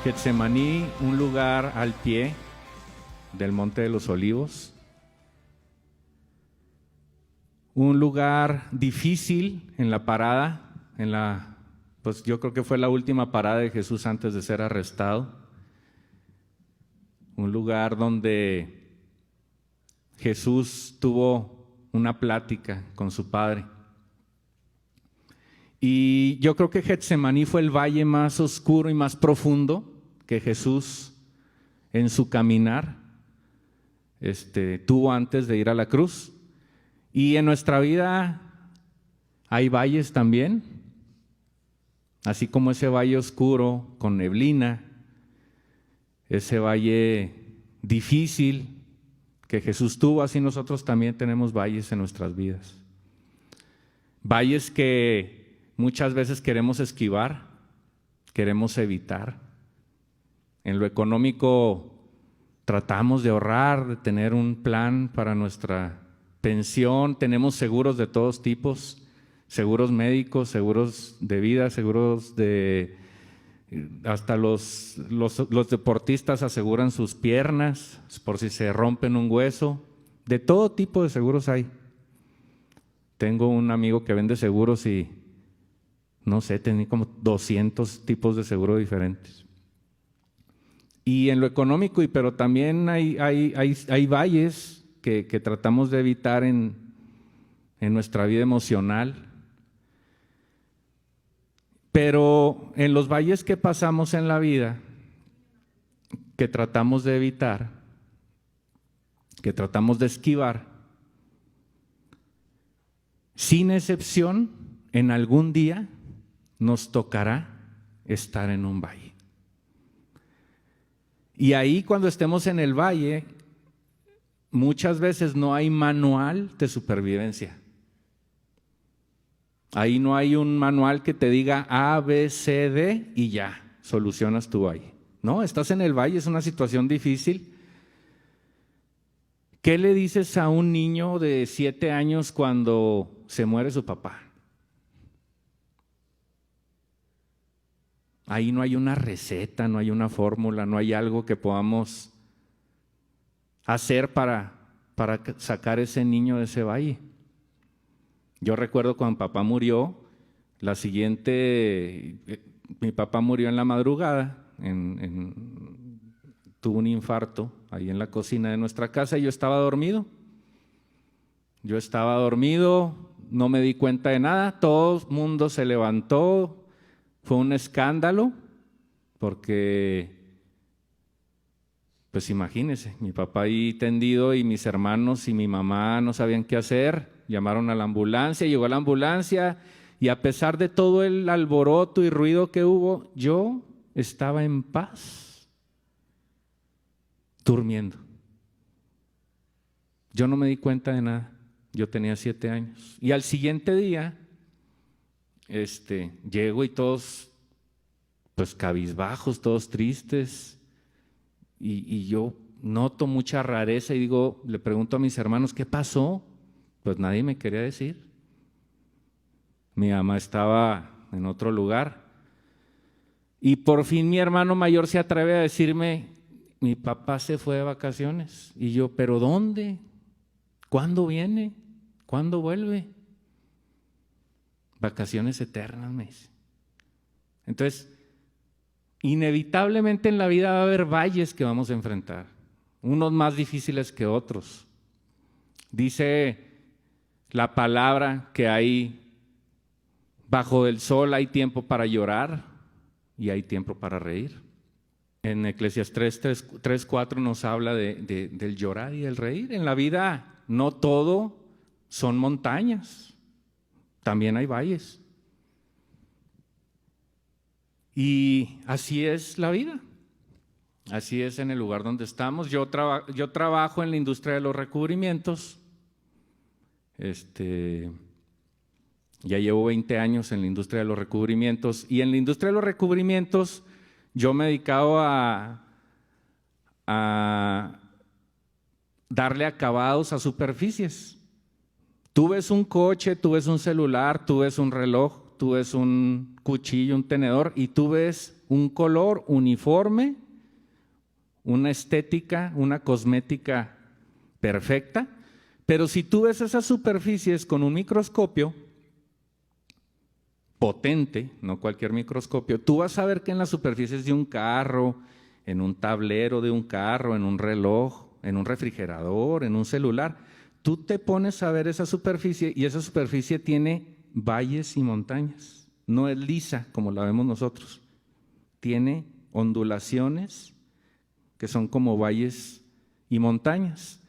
Getsemaní, un lugar al pie del Monte de los Olivos, un lugar difícil en la parada, pues yo creo que fue la última parada de Jesús antes de ser arrestado, un lugar donde Jesús tuvo una plática con su Padre. Y yo creo que Getsemaní fue el valle más oscuro y más profundo que Jesús en su caminar tuvo antes de ir a la cruz. Y en nuestra vida hay valles también, así como ese valle oscuro con neblina, ese valle difícil que Jesús tuvo, así nosotros también tenemos valles en nuestras vidas. Valles que muchas veces queremos esquivar, queremos evitar. En lo económico tratamos de ahorrar, de tener un plan para nuestra pensión, tenemos seguros de todos tipos, seguros médicos, seguros de vida, seguros de… Hasta los deportistas aseguran sus piernas por si se rompen un hueso. De todo tipo de seguros hay. Tengo un amigo que vende seguros y no sé, tenía como 200 tipos de seguros diferentes. Y en lo económico, pero también hay valles que tratamos de evitar en nuestra vida emocional. Pero en los valles que pasamos en la vida, que tratamos de evitar, que tratamos de esquivar, sin excepción, en algún día nos tocará estar en un valle. Y ahí cuando estemos en el valle, muchas veces no hay manual de supervivencia. Ahí no hay un manual que te diga A, B, C, D y ya, solucionas tu valle. No, estás en el valle, es una situación difícil. ¿Qué le dices a un niño de 7 años cuando se muere su papá? Ahí no hay una receta, no hay una fórmula, no hay algo que podamos hacer para sacar ese niño de ese valle. Yo recuerdo cuando papá murió, mi papá murió en la madrugada, tuvo un infarto ahí en la cocina de nuestra casa y yo estaba dormido. No me di cuenta de nada, todo el mundo se levantó, fue un escándalo, porque, pues imagínense, mi papá ahí tendido y mis hermanos y mi mamá no sabían qué hacer. Llamaron a la ambulancia, llegó la ambulancia y a pesar de todo el alboroto y ruido que hubo, yo estaba en paz, durmiendo. Yo no me di cuenta de nada, yo tenía 7 años. Y al siguiente día, llego y todos, pues cabizbajos, todos tristes, y yo noto mucha rareza y le pregunto a mis hermanos, ¿qué pasó? Pues nadie me quería decir. Mi mamá estaba en otro lugar. Y por fin mi hermano mayor se atreve a decirme, mi papá se fue de vacaciones. Y yo, ¿pero dónde? ¿Cuándo viene? ¿Cuándo vuelve? Vacaciones eternas, me dice. Entonces, inevitablemente en la vida va a haber valles que vamos a enfrentar, unos más difíciles que otros. Dice la palabra que hay bajo el sol hay tiempo para llorar y hay tiempo para reír. En Eclesiastés 3:4 nos habla del llorar y del reír. En la vida no todo son montañas, también hay valles. Y así es la vida, así es en el lugar donde estamos. Yo trabajo en la industria de los recubrimientos. Ya llevo 20 años en la industria de los recubrimientos y en la industria de los recubrimientos yo me he dedicado a darle acabados a superficies. Tú ves un coche, tú ves un celular, tú ves un reloj, tú ves un cuchillo, un tenedor y tú ves un color uniforme, una estética, una cosmética perfecta, pero si tú ves esas superficies con un microscopio potente, no cualquier microscopio, tú vas a ver que en las superficies de un carro, en un tablero de un carro, en un reloj, en un refrigerador, en un celular, tú te pones a ver esa superficie y esa superficie tiene valles y montañas. No es lisa como la vemos nosotros. Tiene ondulaciones que son como valles y montañas.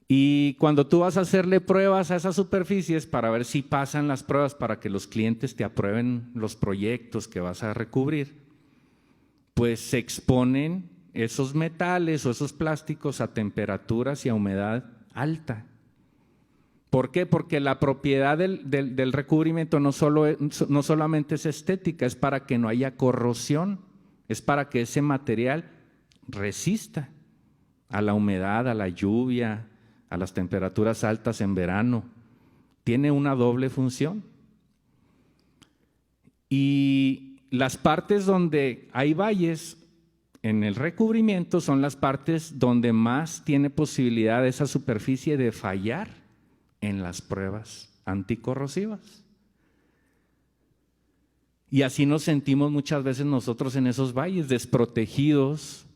Y cuando tú vas a hacerle pruebas a esas superficies para ver si pasan las pruebas para que los clientes te aprueben los proyectos que vas a recubrir, pues se exponen esos metales o esos plásticos a temperaturas y a humedad alta. ¿Por qué? Porque la propiedad del recubrimiento no solamente es estética, es para que no haya corrosión, es para que ese material resista a la humedad, a la lluvia, a las temperaturas altas en verano. Tiene una doble función. Y las partes donde hay valles en el recubrimiento son las partes donde más tiene posibilidad esa superficie de fallar en las pruebas anticorrosivas. Y así nos sentimos muchas veces nosotros en esos valles, desprotegidos,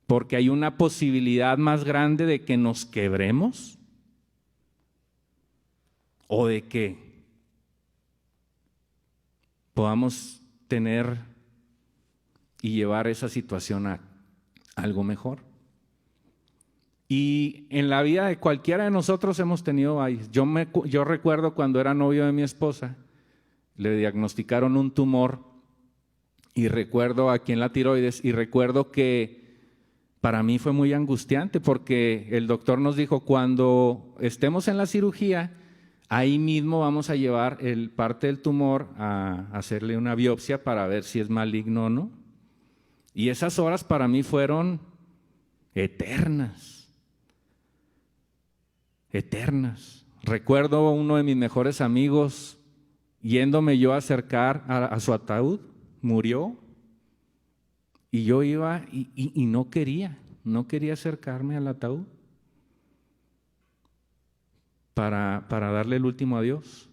porque hay una posibilidad más grande de que nos quebremos o de que podamos tener y llevar esa situación a algo mejor. Y en la vida de cualquiera de nosotros hemos tenido valles. Yo recuerdo cuando era novio de mi esposa, le diagnosticaron un tumor y recuerdo aquí en la tiroides y recuerdo que para mí fue muy angustiante porque el doctor nos dijo, cuando estemos en la cirugía, ahí mismo vamos a llevar parte del tumor a hacerle una biopsia para ver si es maligno o no. Y esas horas para mí fueron eternas. Eternas. Recuerdo uno de mis mejores amigos yéndome yo a acercar a su ataúd, murió, y yo iba y no quería acercarme al ataúd para darle el último adiós.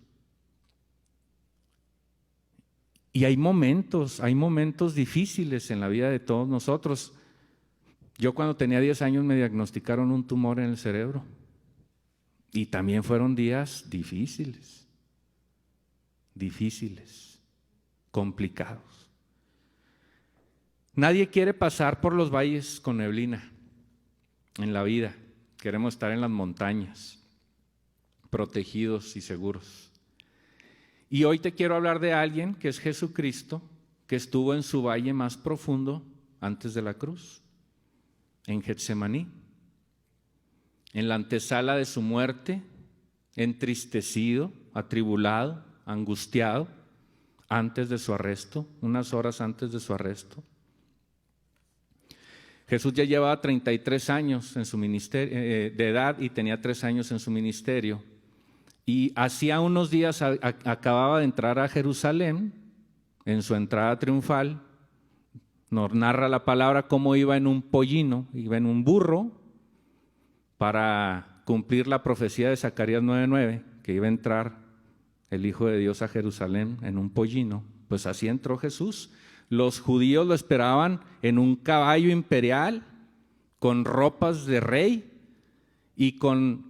Y hay momentos difíciles en la vida de todos nosotros. Yo cuando tenía 10 años me diagnosticaron un tumor en el cerebro. Y también fueron días difíciles, complicados. Nadie quiere pasar por los valles con neblina en la vida. Queremos estar en las montañas, protegidos y seguros. Y hoy te quiero hablar de alguien que es Jesucristo, que estuvo en su valle más profundo antes de la cruz, en Getsemaní. En la antesala de su muerte, entristecido, atribulado, angustiado, antes de su arresto, unas horas antes de su arresto. Jesús ya llevaba 33 años en su ministerio, de edad y tenía 3 años en su ministerio. Y hacía unos días acababa de entrar a Jerusalén, en su entrada triunfal. Nos narra la palabra cómo iba en un pollino, iba en un burro, para cumplir la profecía de Zacarías 9:9, que iba a entrar el Hijo de Dios a Jerusalén en un pollino. Pues así entró Jesús. Los judíos lo esperaban en un caballo imperial, con ropas de rey y con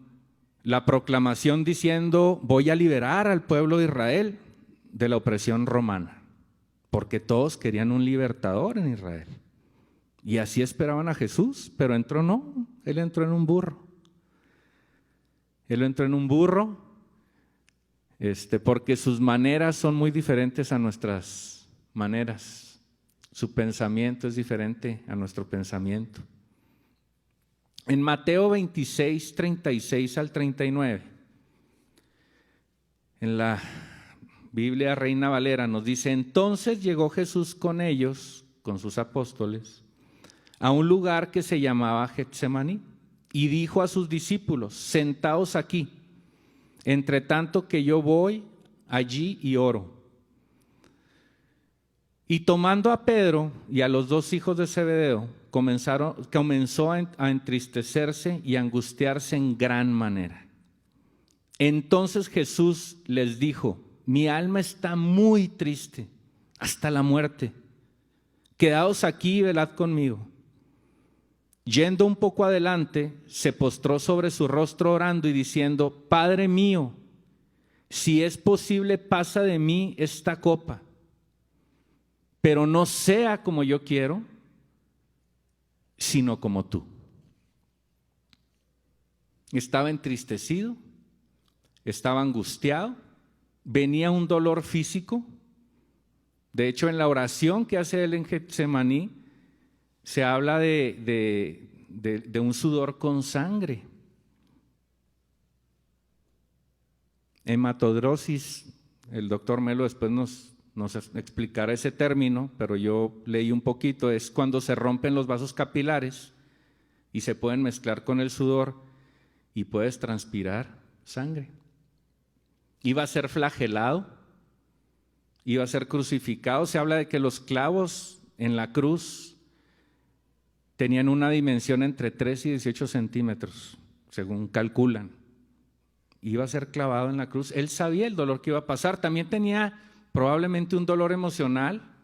la proclamación diciendo: voy a liberar al pueblo de Israel de la opresión romana, porque todos querían un libertador en Israel. Y así esperaban a Jesús, pero él entró en un burro. Él entró en un burro, porque sus maneras son muy diferentes a nuestras maneras. Su pensamiento es diferente a nuestro pensamiento. En Mateo 26, 36 al 39, en la Biblia Reina Valera nos dice: entonces llegó Jesús con ellos, con sus apóstoles, a un lugar que se llamaba Getsemaní, y dijo a sus discípulos: sentaos aquí, entre tanto que yo voy allí y oro. Y tomando a Pedro y a los dos hijos de Zebedeo, comenzó a entristecerse y a angustiarse en gran manera. Entonces Jesús les dijo: mi alma está muy triste hasta la muerte. Quedaos aquí y velad conmigo. Yendo un poco adelante, se postró sobre su rostro orando y diciendo: Padre mío, si es posible, pasa de mí esta copa, pero no sea como yo quiero, sino como tú. Estaba entristecido, estaba angustiado, venía un dolor físico. De hecho, en la oración que hace él en Getsemaní, se habla de un sudor con sangre. Hematodrosis, el doctor Melo después nos explicará ese término, pero yo leí un poquito, es cuando se rompen los vasos capilares y se pueden mezclar con el sudor y puedes transpirar sangre. Iba a ser flagelado, iba a ser crucificado. Se habla de que los clavos en la cruz tenían una dimensión entre 3 y 18 centímetros, según calculan. Iba a ser clavado en la cruz. Él sabía el dolor que iba a pasar. También tenía probablemente un dolor emocional.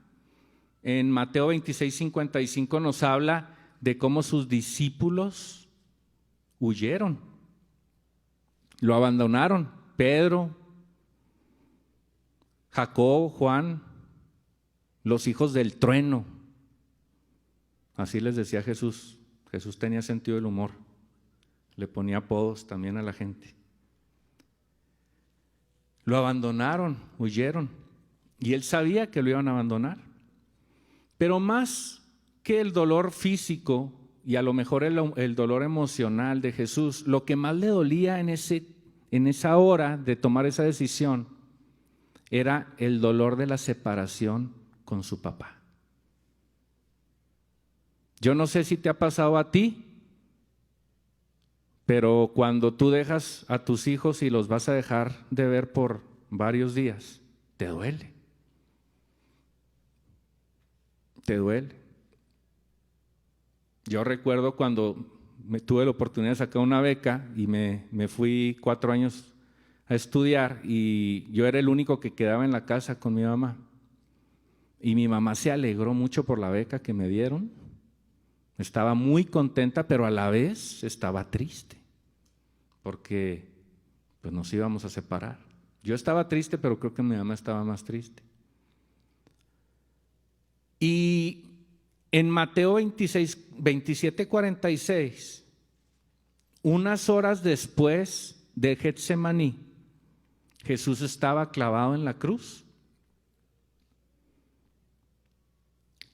En Mateo 26:55 nos habla de cómo sus discípulos huyeron, lo abandonaron. Pedro, Jacobo, Juan, los hijos del trueno. Así les decía Jesús. Jesús tenía sentido del humor. Le ponía apodos también a la gente. Lo abandonaron, huyeron. Y él sabía que lo iban a abandonar. Pero más que el dolor físico y a lo mejor el dolor emocional de Jesús, lo que más le dolía en esa hora de tomar esa decisión era el dolor de la separación con su papá. Yo no sé si te ha pasado a ti, pero cuando tú dejas a tus hijos y los vas a dejar de ver por varios días, te duele. Te duele. Yo recuerdo cuando tuve la oportunidad de sacar una beca y me fui 4 años a estudiar y yo era el único que quedaba en la casa con mi mamá. Y mi mamá se alegró mucho por la beca que me dieron. Estaba muy contenta, pero a la vez estaba triste, porque pues nos íbamos a separar. Yo estaba triste, pero creo que mi mamá estaba más triste. Y en Mateo 27:46, unas horas después de Getsemaní, Jesús estaba clavado en la cruz.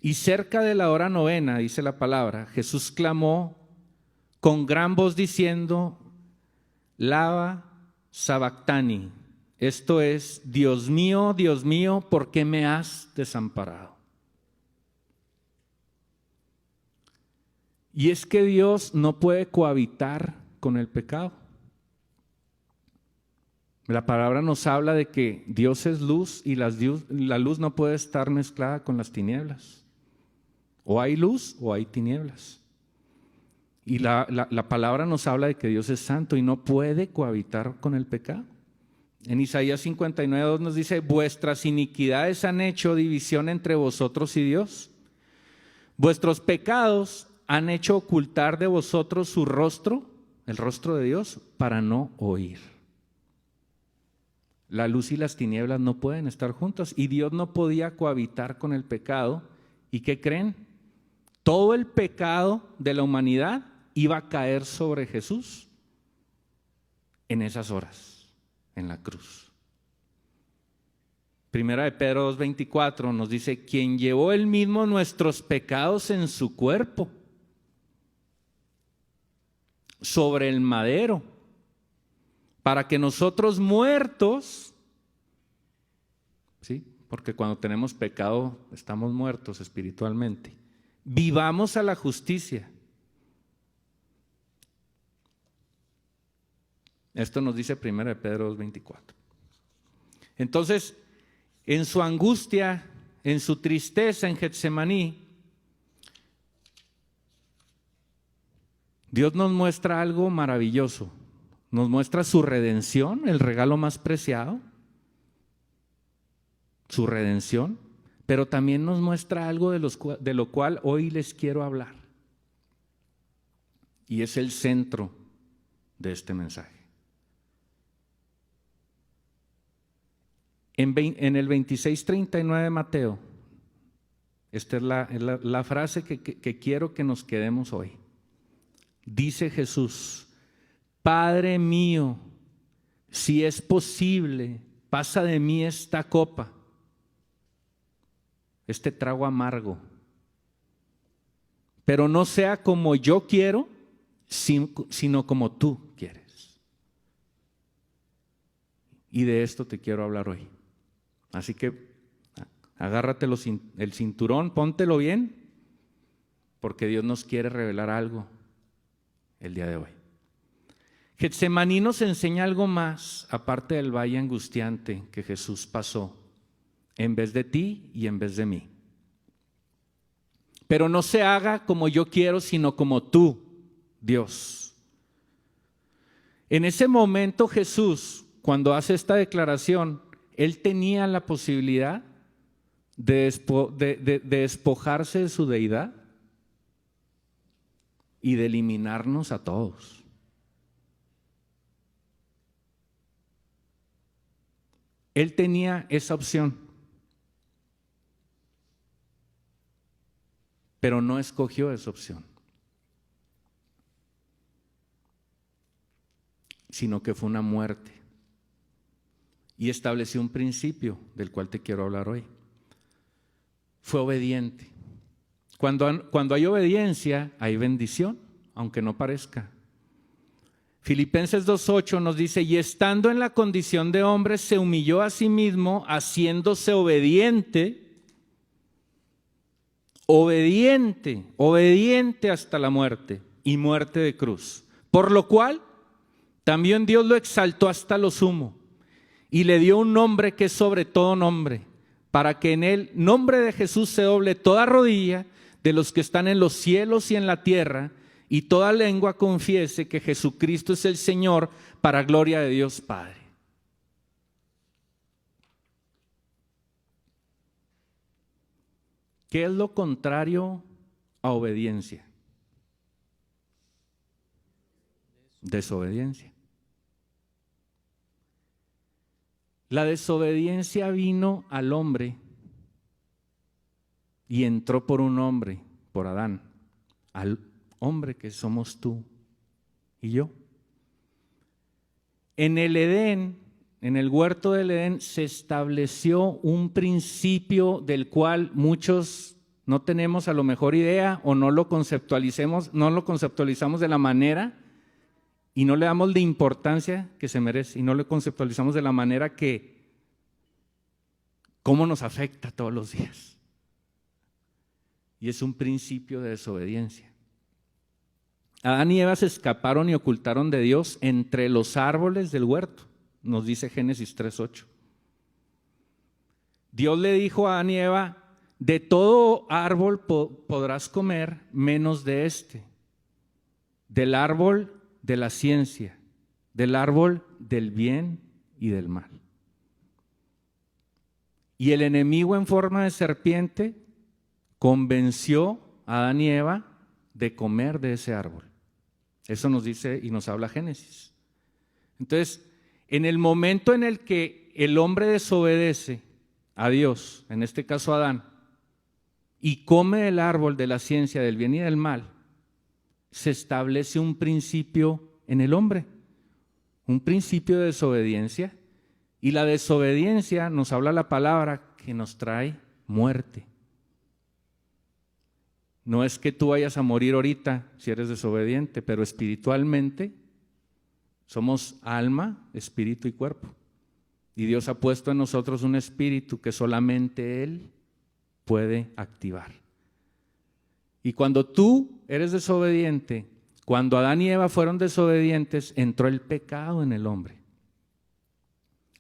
Y cerca de la hora 9, dice la palabra, Jesús clamó con gran voz diciendo: Lava sabactani, esto es: Dios mío, ¿por qué me has desamparado? Y es que Dios no puede cohabitar con el pecado. La palabra nos habla de que Dios es luz y la luz no puede estar mezclada con las tinieblas. O hay luz o hay tinieblas. Y la palabra nos habla de que Dios es santo y no puede cohabitar con el pecado. En Isaías 59:2 nos dice: vuestras iniquidades han hecho división entre vosotros y Dios. Vuestros pecados han hecho ocultar de vosotros su rostro, el rostro de Dios, para no oír. La luz y las tinieblas no pueden estar juntas y Dios no podía cohabitar con el pecado. ¿Y qué creen? Todo el pecado de la humanidad iba a caer sobre Jesús en esas horas, en la cruz. Primera de Pedro 2:24 nos dice: quien llevó él mismo nuestros pecados en su cuerpo sobre el madero, para que nosotros muertos, ¿sí? Porque cuando tenemos pecado estamos muertos espiritualmente, vivamos a la justicia. Esto nos dice 1 Pedro 2:24. Entonces, en su angustia, en su tristeza en Getsemaní, Dios nos muestra algo maravilloso. Nos muestra su redención, el regalo más preciado, su redención, pero también nos muestra algo de lo cual hoy les quiero hablar. Y es el centro de este mensaje. En el 26:39 de Mateo, esta es la frase que quiero que nos quedemos hoy. Dice Jesús: Padre mío, si es posible, pasa de mí esta copa, este trago amargo, pero no sea como yo quiero, sino como tú quieres. Y de esto te quiero hablar hoy. Así que agárrate el cinturón, póntelo bien, porque Dios nos quiere revelar algo el día de hoy. Getsemaní nos enseña algo más, aparte del valle angustiante que Jesús pasó, en vez de ti y en vez de mí. Pero no se haga como yo quiero, sino como tú, Dios. En ese momento Jesús, cuando hace esta declaración, Él tenía la posibilidad de despojarse de su deidad y de eliminarnos a todos. Él tenía esa opción, pero no escogió esa opción, sino que fue una muerte. Y estableció un principio del cual te quiero hablar hoy. Fue obediente. Cuando hay obediencia, hay bendición, aunque no parezca. Filipenses 2:8 nos dice: y estando en la condición de hombre, se humilló a sí mismo, haciéndose obediente hasta la muerte, y muerte de cruz. Por lo cual, también Dios lo exaltó hasta lo sumo, y le dio un nombre que es sobre todo nombre, para que en el nombre de Jesús se doble toda rodilla de los que están en los cielos y en la tierra, y toda lengua confiese que Jesucristo es el Señor, para gloria de Dios Padre. ¿Qué es lo contrario a obediencia? Desobediencia. La desobediencia vino al hombre y entró por un hombre, por Adán, al hombre que somos tú y yo. En el Edén, en el huerto del Edén, se estableció un principio del cual muchos no tenemos a lo mejor idea, o no lo conceptualizamos de la manera, y no le damos la importancia que se merece, y no lo conceptualizamos de la manera cómo nos afecta todos los días. Y es un principio de desobediencia. Adán y Eva se escaparon y ocultaron de Dios entre los árboles del huerto, nos dice Génesis 3:8. Dios le dijo a Adán y Eva: de todo árbol podrás comer, menos de este, del árbol de la ciencia, del árbol del bien y del mal. Y el enemigo, en forma de serpiente, convenció a Adán y Eva de comer de ese árbol. Eso nos dice y nos habla Génesis. Entonces, en el momento en el que el hombre desobedece a Dios, en este caso Adán, y come el árbol de la ciencia del bien y del mal, se establece un principio en el hombre, un principio de desobediencia, y la desobediencia, nos habla la palabra, que nos trae muerte. No es que tú vayas a morir ahorita si eres desobediente, pero espiritualmente somos alma, espíritu y cuerpo. Y Dios ha puesto en nosotros un espíritu que solamente Él puede activar. Y cuando tú eres desobediente, cuando Adán y Eva fueron desobedientes, entró el pecado en el hombre.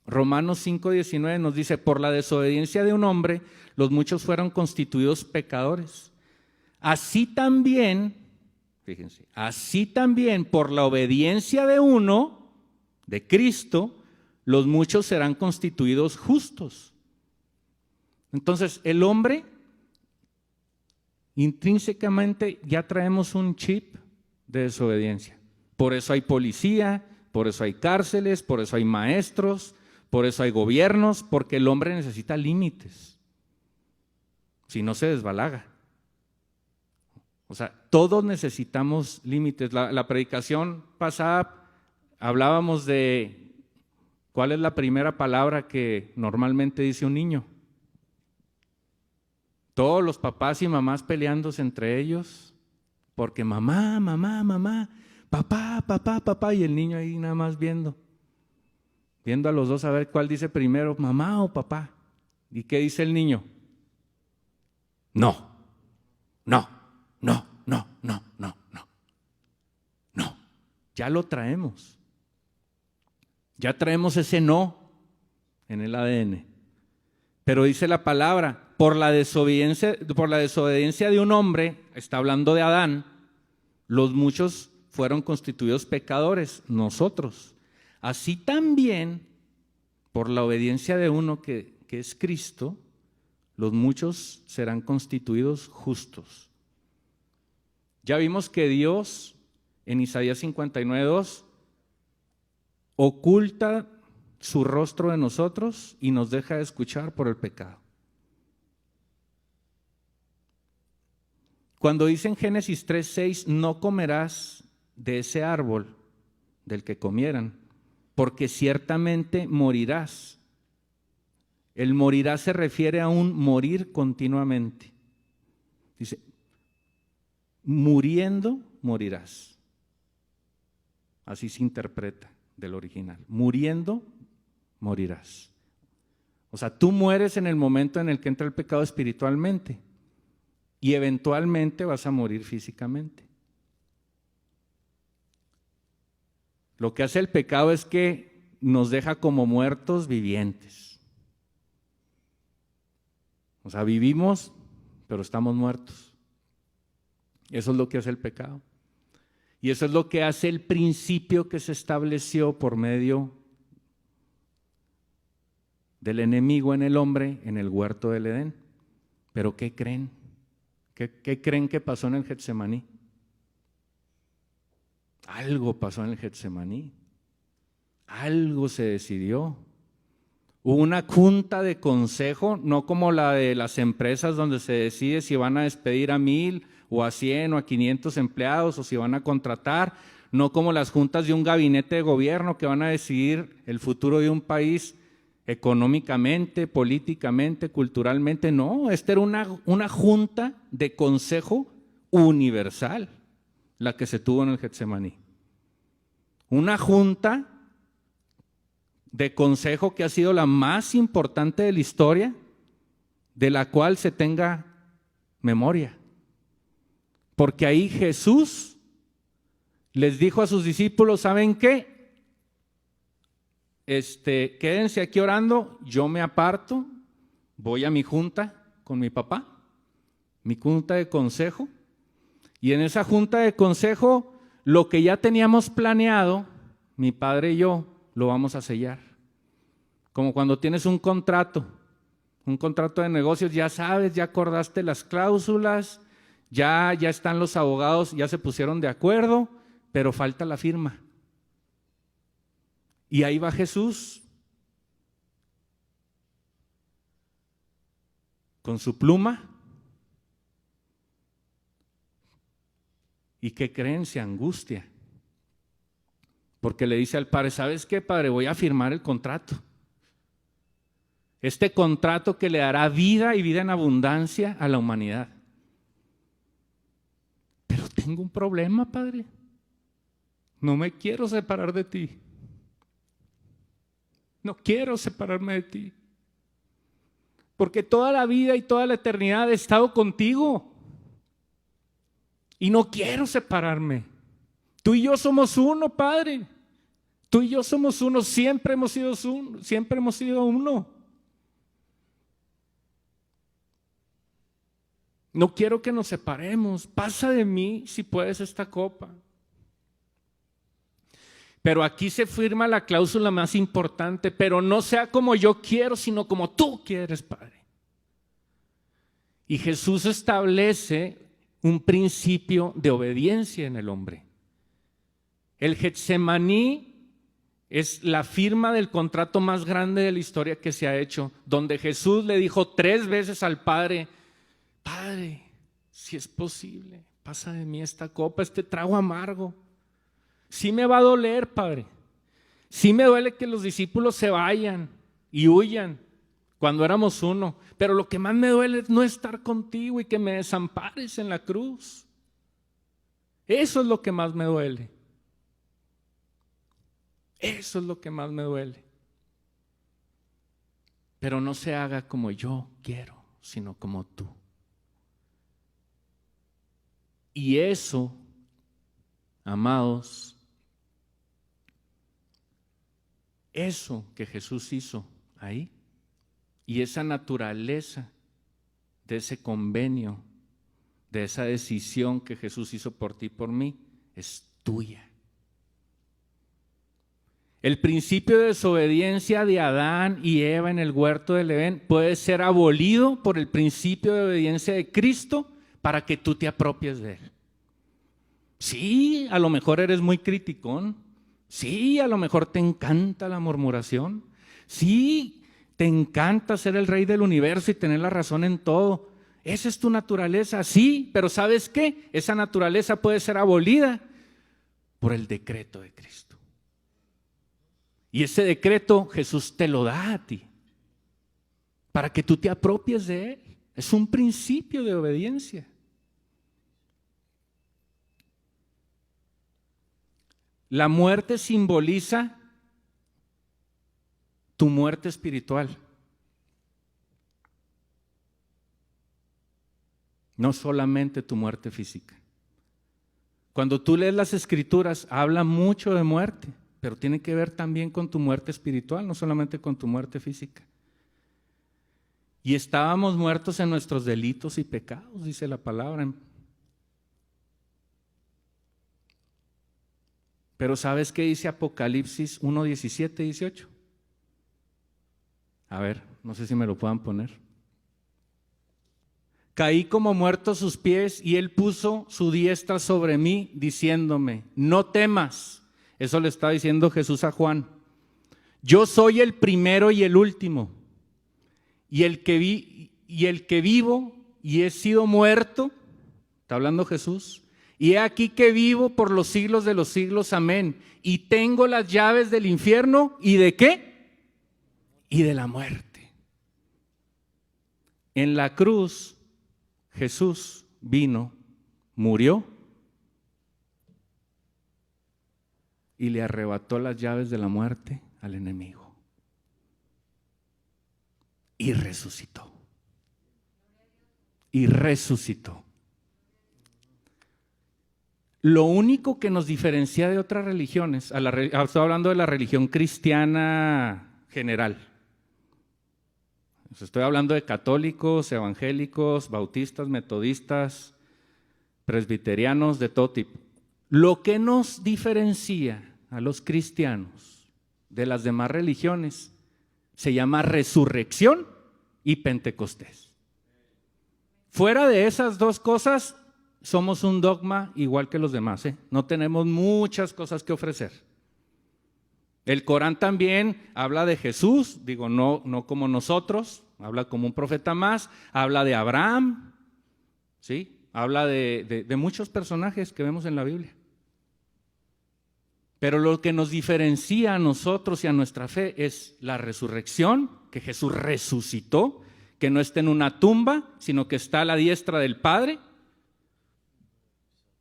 Romanos 5:19 nos dice, por la desobediencia de un hombre, los muchos fueron constituidos pecadores. Así también, fíjense, así también por la obediencia de uno, de Cristo, los muchos serán constituidos justos. Entonces, el hombre, intrínsecamente, ya traemos un chip de desobediencia. Por eso hay policía, por eso hay cárceles, por eso hay maestros, por eso hay gobiernos, porque el hombre necesita límites. Si no, se desbalaga. O sea, todos necesitamos límites. La predicación pasada hablábamos de cuál es la primera palabra que normalmente dice un niño. Todos los papás y mamás peleándose entre ellos, porque mamá, mamá, mamá, papá, papá, papá, y el niño ahí nada más viendo a los dos a ver cuál dice primero, mamá o papá. ¿Y qué dice el niño? No, no, no, no, no, no, no, no. Ya lo traemos. Ya traemos ese no en el ADN. Pero dice la palabra, por la desobediencia de un hombre, está hablando de Adán, los muchos fueron constituidos pecadores, nosotros. Así también, por la obediencia de uno que es Cristo, los muchos serán constituidos justos. Ya vimos que Dios, en Isaías 59:2, oculta su rostro de nosotros y nos deja de escuchar por el pecado. Cuando dice en Génesis 3:6, no comerás de ese árbol del que comieran, porque ciertamente morirás. El morirás se refiere a un morir continuamente. Dice, muriendo morirás. Así se interpreta del original. Muriendo morirás. O sea, tú mueres en el momento en el que entra el pecado espiritualmente y eventualmente vas a morir físicamente. Lo que hace el pecado es que nos deja como muertos vivientes. O sea, vivimos, pero estamos muertos. Eso es lo que hace el pecado. Y eso es lo que hace el principio que se estableció por medio del enemigo en el hombre en el huerto del Edén. Pero ¿qué creen? ¿Qué creen que pasó en el Getsemaní? Algo pasó en el Getsemaní. Algo se decidió. Hubo una junta de consejo, no como la de las empresas donde se decide si van a despedir a 1,000 o a 100 o a 500 empleados o si van a contratar, no como las juntas de un gabinete de gobierno que van a decidir el futuro de un país económicamente, políticamente, culturalmente. No, esta era una junta de consejo universal, la que se tuvo en el Getsemaní. Una junta de consejo que ha sido la más importante de la historia, de la cual se tenga memoria. Porque ahí Jesús les dijo a sus discípulos, ¿saben qué? Quédense aquí orando, yo me aparto, voy a mi junta con mi papá, mi junta de consejo, y en esa junta de consejo, lo que ya teníamos planeado, mi padre y yo, lo vamos a sellar. Como cuando tienes un contrato de negocios, ya sabes, ya acordaste las cláusulas, ya están los abogados, ya se pusieron de acuerdo, pero falta la firma. Y ahí va Jesús con su pluma. ¿Y qué creen? Se angustia. Porque le dice al padre, ¿sabes qué, padre? Voy a firmar el contrato. Este contrato que le dará vida y vida en abundancia a la humanidad. Pero tengo un problema, padre. No me quiero separar de ti. No quiero separarme de ti. Porque toda la vida y toda la eternidad he estado contigo. Y no quiero separarme. Tú y yo somos uno, Padre. Tú y yo somos uno, siempre hemos sido uno. No quiero que nos separemos. Pasa de mí si puedes esta copa. Pero aquí se firma la cláusula más importante, pero no sea como yo quiero, sino como tú quieres, Padre. Y Jesús establece un principio de obediencia en el hombre. El Getsemaní es la firma del contrato más grande de la historia que se ha hecho, donde Jesús le dijo 3 veces al Padre: Padre, si es posible, pasa de mí esta copa, este trago amargo. Sí me va a doler, Padre. Sí me duele que los discípulos se vayan y huyan cuando éramos uno, pero lo que más me duele es no estar contigo y que me desampares en la cruz. Eso es lo que más me duele. Eso es lo que más me duele. Pero no se haga como yo quiero, sino como tú. Y eso, amados, eso que Jesús hizo ahí, y esa naturaleza de ese convenio, de esa decisión que Jesús hizo por ti y por mí, es tuya. El principio de desobediencia de Adán y Eva en el huerto del Edén puede ser abolido por el principio de obediencia de Cristo para que tú te apropies de él. Sí, a lo mejor eres muy criticón. Sí, a lo mejor te encanta la murmuración. Sí, te encanta ser el rey del universo y tener la razón en todo. Esa es tu naturaleza, sí, pero ¿sabes qué? Esa naturaleza puede ser abolida por el decreto de Cristo. Y ese decreto Jesús te lo da a ti, para que tú te apropies de él. Es un principio de obediencia. La muerte simboliza tu muerte espiritual. No solamente tu muerte física. Cuando tú lees las Escrituras, habla mucho de muerte, pero tiene que ver también con tu muerte espiritual, no solamente con tu muerte física. Y estábamos muertos en nuestros delitos y pecados, dice la palabra. Pero ¿sabes qué dice Apocalipsis 1, 17, 18? A ver, no sé si me lo puedan poner. Caí como muerto a sus pies y él puso su diestra sobre mí diciéndome: no temas. Eso le está diciendo Jesús a Juan. Yo soy el primero y el último, y el que vivo y he sido muerto, está hablando Jesús, y he aquí que vivo por los siglos de los siglos, amén. Y tengo las llaves del infierno, ¿y de qué? Y de la muerte. En la cruz, Jesús vino, murió y le arrebató las llaves de la muerte al enemigo. Y resucitó. Y resucitó. Lo único que nos diferencia de otras religiones, estoy hablando de la religión cristiana general. Estoy hablando de católicos, evangélicos, bautistas, metodistas, presbiterianos, de todo tipo. Lo que nos diferencia a los cristianos de las demás religiones se llama resurrección y Pentecostés. Fuera de esas dos cosas, somos un dogma igual que los demás, ¿eh? No tenemos muchas cosas que ofrecer. El Corán también habla de Jesús, digo, no como nosotros, habla como un profeta más, habla de Abraham, ¿sí? Habla de muchos personajes que vemos en la Biblia. Pero lo que nos diferencia a nosotros y a nuestra fe es la resurrección, que Jesús resucitó, que no está en una tumba, sino que está a la diestra del Padre,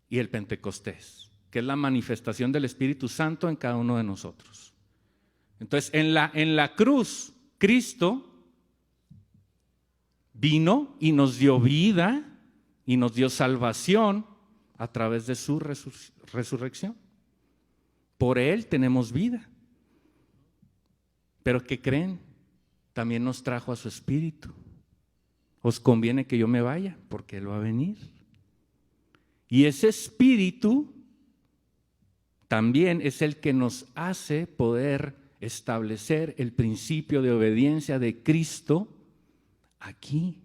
y el Pentecostés, que es la manifestación del Espíritu Santo en cada uno de nosotros. Entonces, en la cruz, Cristo vino y nos dio vida y nos dio salvación a través de su resurrección. Por Él tenemos vida. Pero ¿qué creen? También nos trajo a su Espíritu. Os conviene que yo me vaya, porque Él va a venir. Y ese Espíritu también es el que nos hace poder establecer el principio de obediencia de Cristo aquí,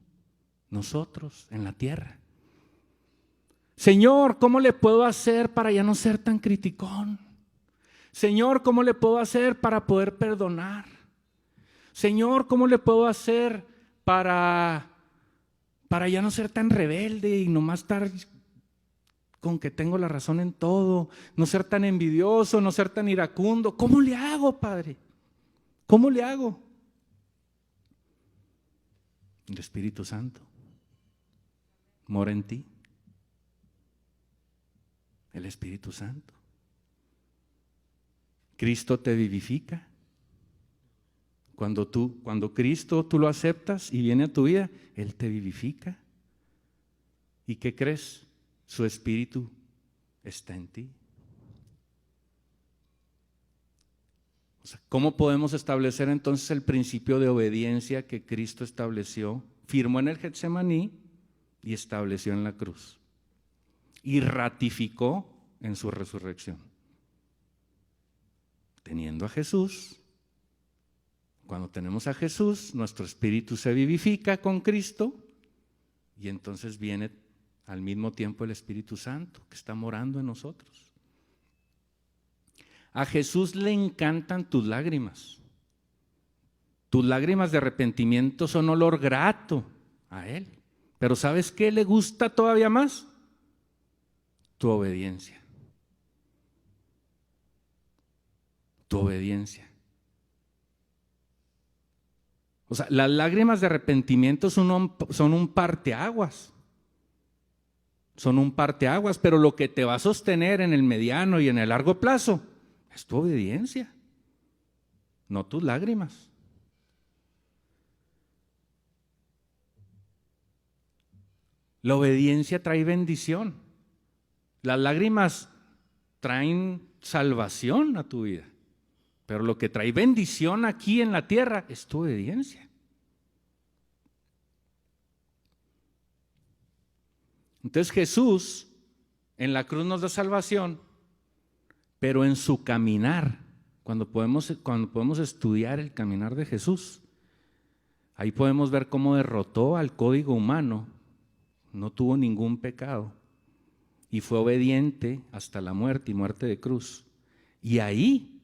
nosotros, en la tierra. Señor, ¿cómo le puedo hacer para ya no ser tan criticón? Señor, ¿cómo le puedo hacer para poder perdonar? Señor, ¿cómo le puedo hacer para ya no ser tan rebelde y nomás estar con que tengo la razón en todo, no ser tan envidioso, no ser tan iracundo? ¿Cómo le hago, Padre? ¿Cómo le hago? El Espíritu Santo mora en ti. El Espíritu Santo. Cristo te vivifica. Cuando Cristo tú lo aceptas y viene a tu vida, Él te vivifica. ¿Y qué crees? Su Espíritu está en ti. O sea, ¿cómo podemos establecer entonces el principio de obediencia que Cristo estableció, firmó en el Getsemaní y estableció en la cruz? Y ratificó en su resurrección. Teniendo a Jesús, cuando tenemos a Jesús, nuestro espíritu se vivifica con Cristo y entonces viene al mismo tiempo el Espíritu Santo que está morando en nosotros. A Jesús le encantan tus lágrimas. Tus lágrimas de arrepentimiento son olor grato a Él. Pero ¿sabes qué le gusta todavía más? Tu obediencia. Tu obediencia. O sea, las lágrimas de arrepentimiento son un parteaguas. Son un parteaguas, pero lo que te va a sostener en el mediano y en el largo plazo es tu obediencia, no tus lágrimas. La obediencia trae bendición. Las lágrimas traen salvación a tu vida, pero lo que trae bendición aquí en la tierra es tu obediencia. Entonces Jesús en la cruz nos da salvación, pero en su caminar, cuando podemos estudiar el caminar de Jesús, ahí podemos ver cómo derrotó al código humano, no tuvo ningún pecado y fue obediente hasta la muerte y muerte de cruz. Y ahí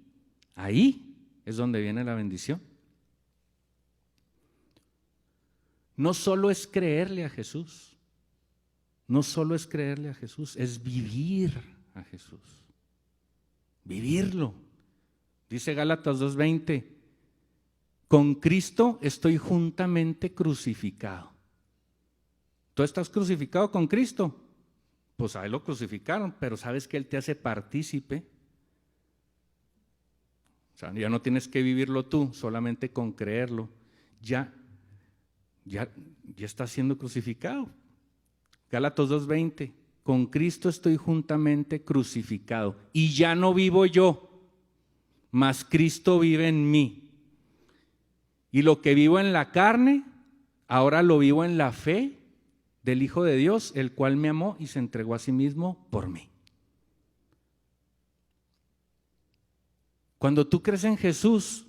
es donde viene la bendición. No solo es creerle a Jesús, es vivir a Jesús. Vivirlo. Dice Gálatas 2:20, con Cristo estoy juntamente crucificado. ¿Tú estás crucificado con Cristo? Pues a Él lo crucificaron, pero sabes que Él te hace partícipe. O sea, ya no tienes que vivirlo tú, solamente con creerlo. Ya estás siendo crucificado. Gálatas 2:20, con Cristo estoy juntamente crucificado y ya no vivo yo, mas Cristo vive en mí. Y lo que vivo en la carne, ahora lo vivo en la fe del Hijo de Dios, el cual me amó y se entregó a sí mismo por mí. Cuando tú crees en Jesús,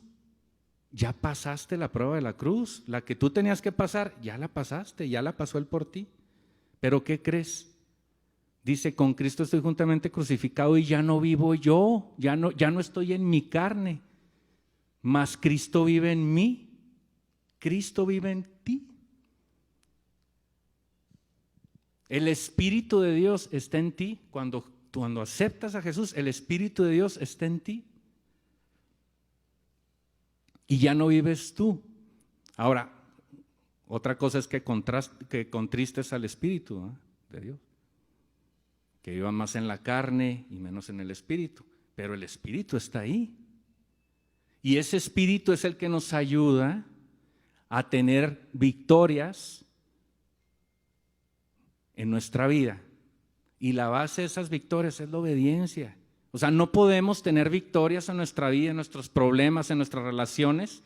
ya pasaste la prueba de la cruz. La que tú tenías que pasar, ya la pasaste, ya la pasó Él por ti. ¿Pero qué crees? Dice, con Cristo estoy juntamente crucificado y ya no vivo yo, ya no estoy en mi carne, mas Cristo vive en mí. Cristo vive en ti. El Espíritu de Dios está en ti. Cuando aceptas a Jesús, el Espíritu de Dios está en ti. Y ya no vives tú. Ahora, otra cosa es que contristes al Espíritu de Dios. Que viva más en la carne y menos en el Espíritu. Pero el Espíritu está ahí. Y ese Espíritu es el que nos ayuda a tener victorias en nuestra vida. Y la base de esas victorias es la obediencia. O sea, no podemos tener victorias en nuestra vida, en nuestros problemas, en nuestras relaciones,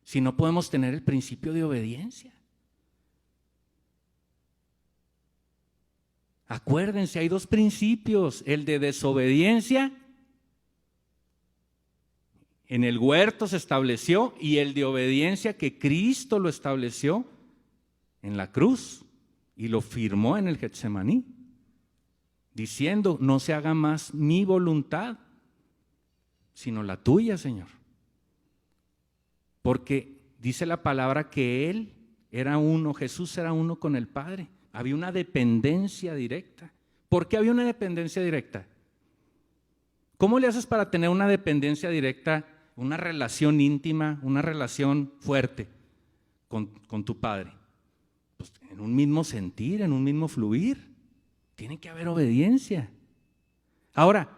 si no podemos tener el principio de obediencia. Acuérdense, hay dos principios, el de desobediencia, en el huerto se estableció, y el de obediencia que Cristo lo estableció en la cruz y lo firmó en el Getsemaní, diciendo: no se haga más mi voluntad, sino la tuya, Señor. Porque dice la palabra que Él era uno, Jesús era uno con el Padre. Había una dependencia directa. ¿Por qué había una dependencia directa? ¿Cómo le haces para tener una dependencia directa, una relación íntima, una relación fuerte con tu Padre? Pues en un mismo sentir, en un mismo fluir. Tiene que haber obediencia. Ahora,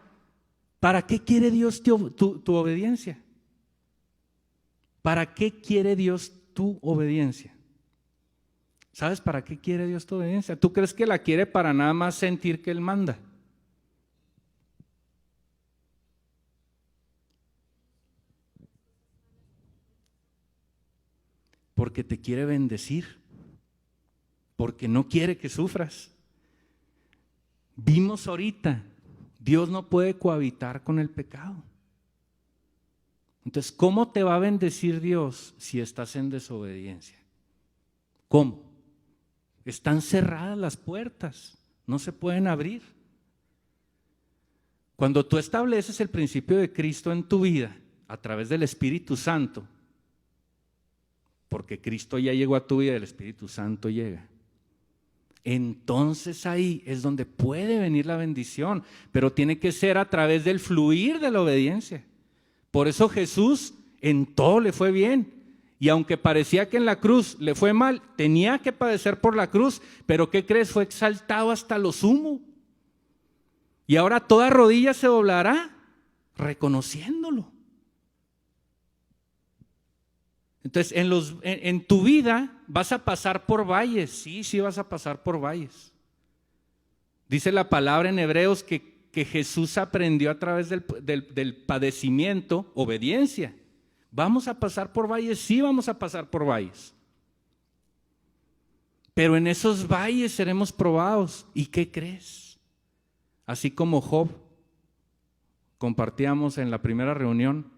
¿para qué quiere Dios tu obediencia? ¿Para qué quiere Dios tu obediencia? ¿Sabes para qué quiere Dios tu obediencia? ¿Tú crees que la quiere para nada más sentir que Él manda? Porque te quiere bendecir, porque no quiere que sufras. Vimos ahorita, Dios no puede cohabitar con el pecado. Entonces, ¿cómo te va a bendecir Dios si estás en desobediencia? ¿Cómo? Están cerradas las puertas, no se pueden abrir. Cuando tú estableces el principio de Cristo en tu vida a través del Espíritu Santo, porque Cristo ya llegó a tu vida y el Espíritu Santo llega, entonces ahí es donde puede venir la bendición, pero tiene que ser a través del fluir de la obediencia. Por eso Jesús en todo le fue bien. Y aunque parecía que en la cruz le fue mal, tenía que padecer por la cruz, pero ¿qué crees? Fue exaltado hasta lo sumo. Y ahora toda rodilla se doblará reconociéndolo. Entonces, en tu vida vas a pasar por valles, sí vas a pasar por valles. Dice la palabra en Hebreos que Jesús aprendió a través del padecimiento, obediencia. ¿Vamos a pasar por valles? Sí, vamos a pasar por valles. Pero en esos valles seremos probados. ¿Y qué crees? Así como Job, compartíamos en la primera reunión,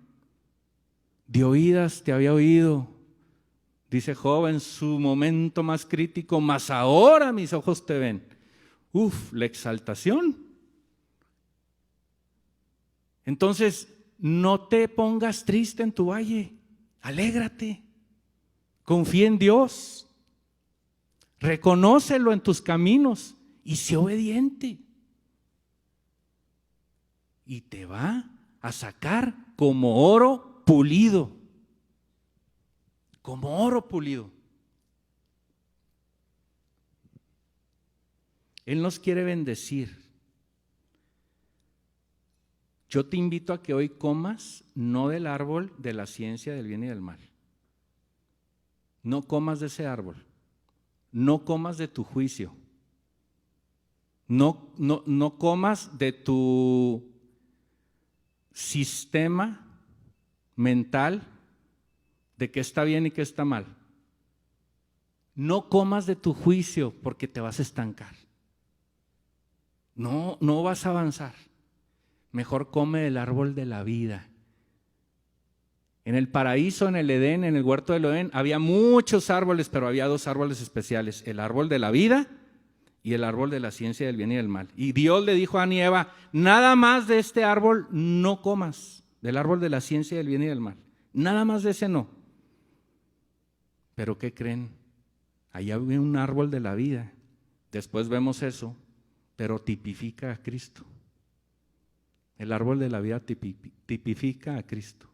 de oídas te había oído, dice Job en su momento más crítico, mas ahora mis ojos te ven. La exaltación. Entonces, no te pongas triste en tu valle, alégrate, confía en Dios, reconócelo en tus caminos y sé obediente. Y te va a sacar como oro pulido, como oro pulido. Él nos quiere bendecir. Yo te invito a que hoy comas no del árbol de la ciencia del bien y del mal. No comas de ese árbol. No comas de tu juicio. No comas de tu sistema mental de qué está bien y qué está mal. No comas de tu juicio porque te vas a estancar. No vas a avanzar. Mejor come del árbol de la vida. En el paraíso, en el Edén, en el huerto del Edén, había muchos árboles, pero había dos árboles especiales: el árbol de la vida y el árbol de la ciencia del bien y del mal. Y Dios le dijo a Adán y Eva: nada más de este árbol no comas, del árbol de la ciencia del bien y del mal. Nada más de ese no. Pero ¿qué creen? Allá había un árbol de la vida. Después vemos eso, pero tipifica a Cristo. El árbol de la vida tipifica a Cristo.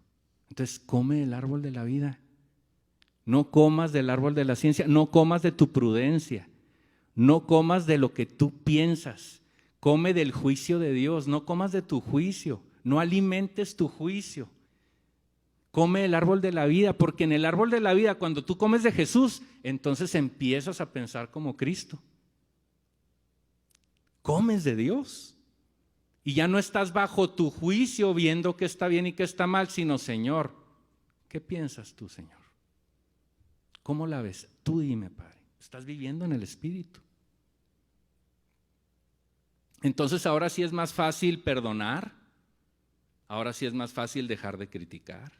Entonces, come el árbol de la vida. No comas del árbol de la ciencia, no comas de tu prudencia, no comas de lo que tú piensas. Come del juicio de Dios, no comas de tu juicio, no alimentes tu juicio. Come el árbol de la vida, porque en el árbol de la vida, cuando tú comes de Jesús, entonces empiezas a pensar como Cristo. Comes de Dios. Y ya no estás bajo tu juicio viendo qué está bien y qué está mal, sino, Señor, ¿qué piensas tú, Señor? ¿Cómo la ves? Tú dime, Padre. Estás viviendo en el Espíritu. Entonces ahora sí es más fácil perdonar. Ahora sí es más fácil dejar de criticar.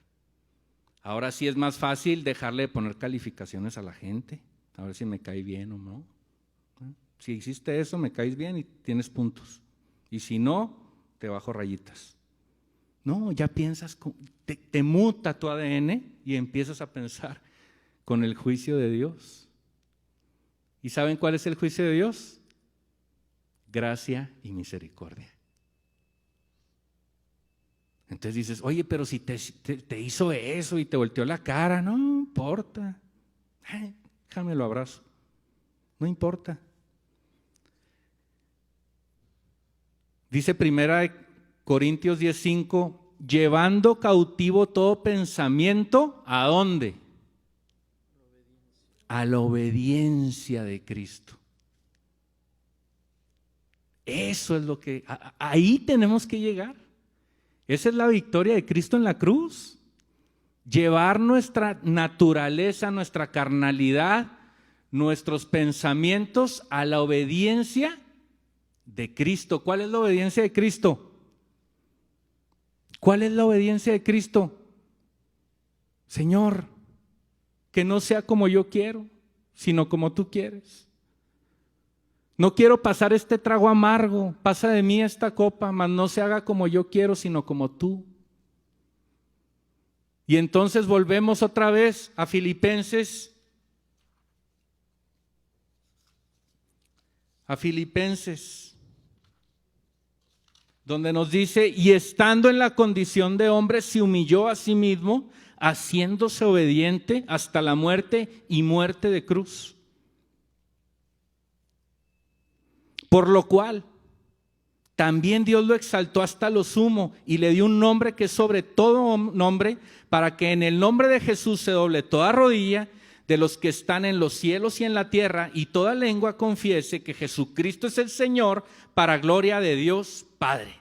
Ahora sí es más fácil dejarle de poner calificaciones a la gente. A ver si me cae bien o no. Si hiciste eso, me caes bien y tienes puntos. Y si no, te bajo rayitas. No, ya piensas, te muta tu ADN y empiezas a pensar con el juicio de Dios. ¿Y saben cuál es el juicio de Dios? Gracia y misericordia. Entonces dices, oye, pero si te hizo eso y te volteó la cara, no importa. Déjame lo abrazo. No importa. Dice 1 Corintios 10:5, llevando cautivo todo pensamiento, ¿a dónde? A la obediencia de Cristo. Eso es lo que, ahí tenemos que llegar. Esa es la victoria de Cristo en la cruz. Llevar nuestra naturaleza, nuestra carnalidad, nuestros pensamientos a la obediencia de Cristo. ¿Cuál es la obediencia de Cristo? ¿Cuál es la obediencia de Cristo? Señor, que no sea como yo quiero, sino como tú quieres. No quiero pasar este trago amargo, pasa de mí esta copa, mas no se haga como yo quiero, sino como tú. Y entonces volvemos otra vez a Filipenses. Donde nos dice, y estando en la condición de hombre, se humilló a sí mismo, haciéndose obediente hasta la muerte y muerte de cruz. Por lo cual, también Dios lo exaltó hasta lo sumo y le dio un nombre que es sobre todo nombre, para que en el nombre de Jesús se doble toda rodilla de los que están en los cielos y en la tierra, y toda lengua confiese que Jesucristo es el Señor, para gloria de Dios Padre.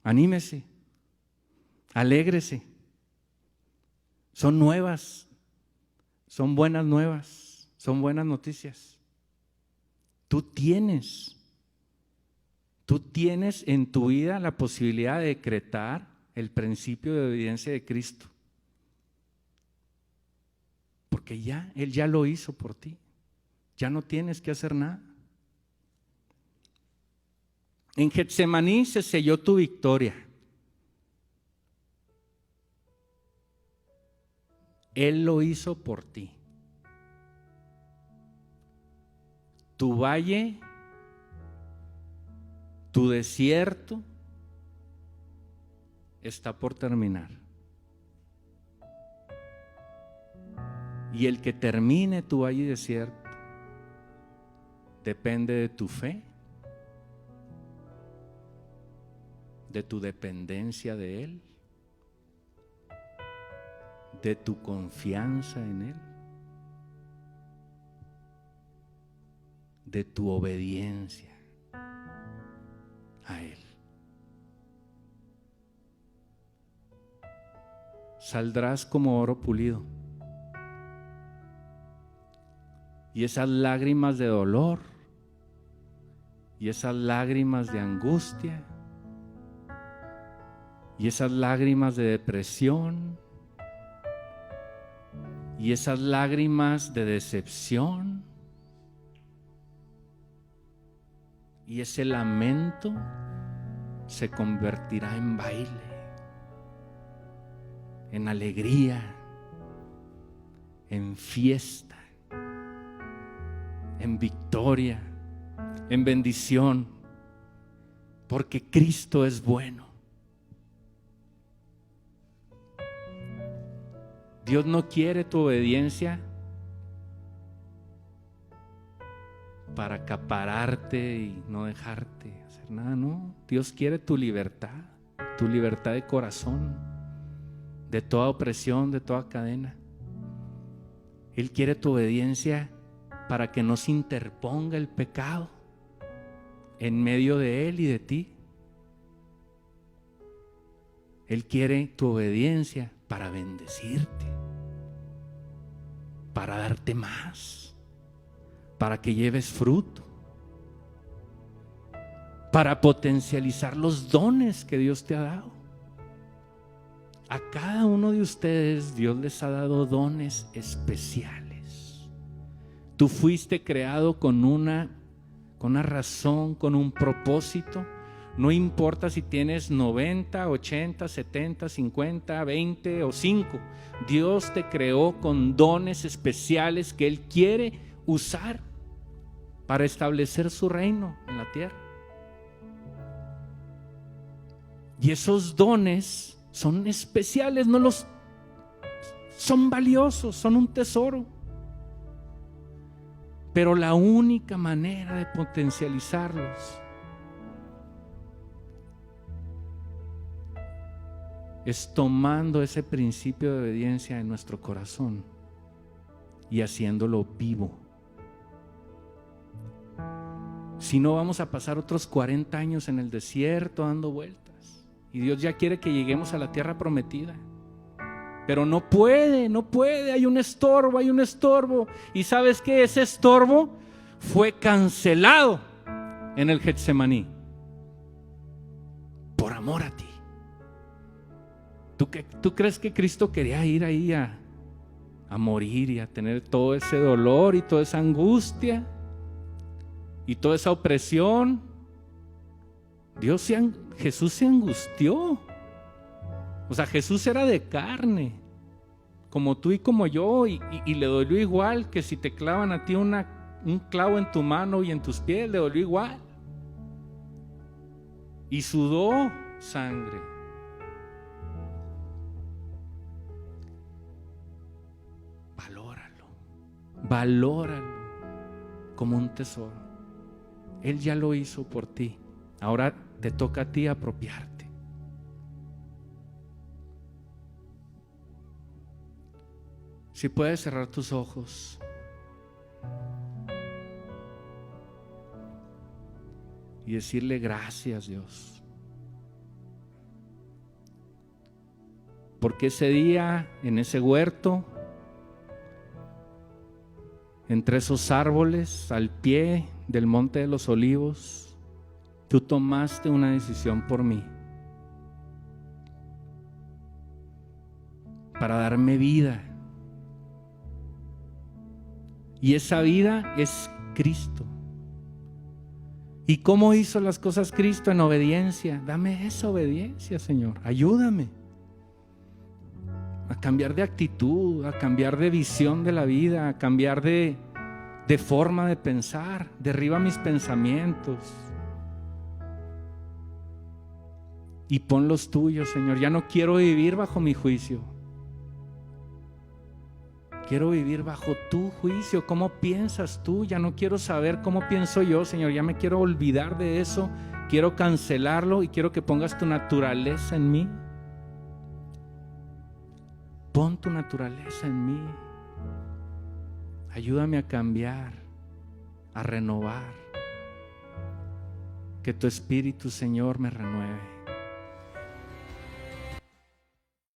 Anímese, alégrese. Son nuevas, son buenas nuevas, son buenas noticias. Tú tienes en tu vida la posibilidad de decretar el principio de obediencia de Cristo. Porque Él ya lo hizo por ti. Ya no tienes que hacer nada. En Getsemaní se selló tu victoria. Él lo hizo por ti. Tu valle, tu desierto está por terminar. Y el que termine tu valle y desierto depende de tu fe, de tu dependencia de Él, de tu confianza en Él, de tu obediencia a Él. Saldrás como oro pulido. Y esas lágrimas de dolor y esas lágrimas de angustia y esas lágrimas de depresión y esas lágrimas de decepción y ese lamento se convertirá en baile, en alegría, en fiesta, en victoria, en bendición, porque Cristo es bueno. Dios no quiere tu obediencia para acapararte y no dejarte hacer nada, no. Dios quiere tu libertad de corazón, de toda opresión, de toda cadena. Él quiere tu obediencia para que no se interponga el pecado en medio de Él y de ti. Él quiere tu obediencia para bendecirte, para darte más, para que lleves fruto, para potencializar los dones que Dios te ha dado. A cada uno de ustedes Dios les ha dado dones especiales. Tú fuiste creado con una razón, con un propósito. No importa si tienes 90, 80, 70, 50, 20 o 5. Dios te creó con dones especiales que Él quiere usar para establecer su reino en la tierra. Y esos dones son especiales, son valiosos, son un tesoro. Pero la única manera de potencializarlos es tomando ese principio de obediencia en nuestro corazón y haciéndolo vivo. Si no, vamos a pasar otros 40 años en el desierto dando vueltas. Y Dios ya quiere que lleguemos a la tierra prometida. Pero no puede, hay un estorbo. ¿Y sabes qué? Ese estorbo fue cancelado en el Getsemaní por amor a ti. ¿Tú crees que Cristo quería ir ahí a morir y a tener todo ese dolor y toda esa angustia y toda esa opresión? Jesús se angustió. O sea, Jesús era de carne, como tú y como yo, y le dolió igual que si te clavan a ti un clavo en tu mano y en tus pies, le dolió igual. Y sudó sangre. Valóralo como un tesoro. Él ya lo hizo por ti. Ahora te toca a ti apropiarte. Si puedes cerrar tus ojos. Y decirle gracias, Dios. Porque ese día, en ese huerto, entre esos árboles, al pie del Monte de los Olivos, tú tomaste una decisión por mí, para darme vida. Y esa vida es Cristo. ¿Y cómo hizo las cosas Cristo? En obediencia. Dame esa obediencia, Señor. Ayúdame a cambiar de actitud, a cambiar de visión de la vida, a cambiar de forma de pensar. Derriba mis pensamientos y pon los tuyos, Señor. Ya no quiero vivir bajo mi juicio. Quiero vivir bajo tu juicio. ¿Cómo piensas tú? Ya no quiero saber cómo pienso yo, Señor. Ya me quiero olvidar de eso. Quiero cancelarlo y quiero que pongas tu naturaleza en mí. Pon tu naturaleza en mí. Ayúdame a cambiar, a renovar. Que tu Espíritu, Señor, me renueve.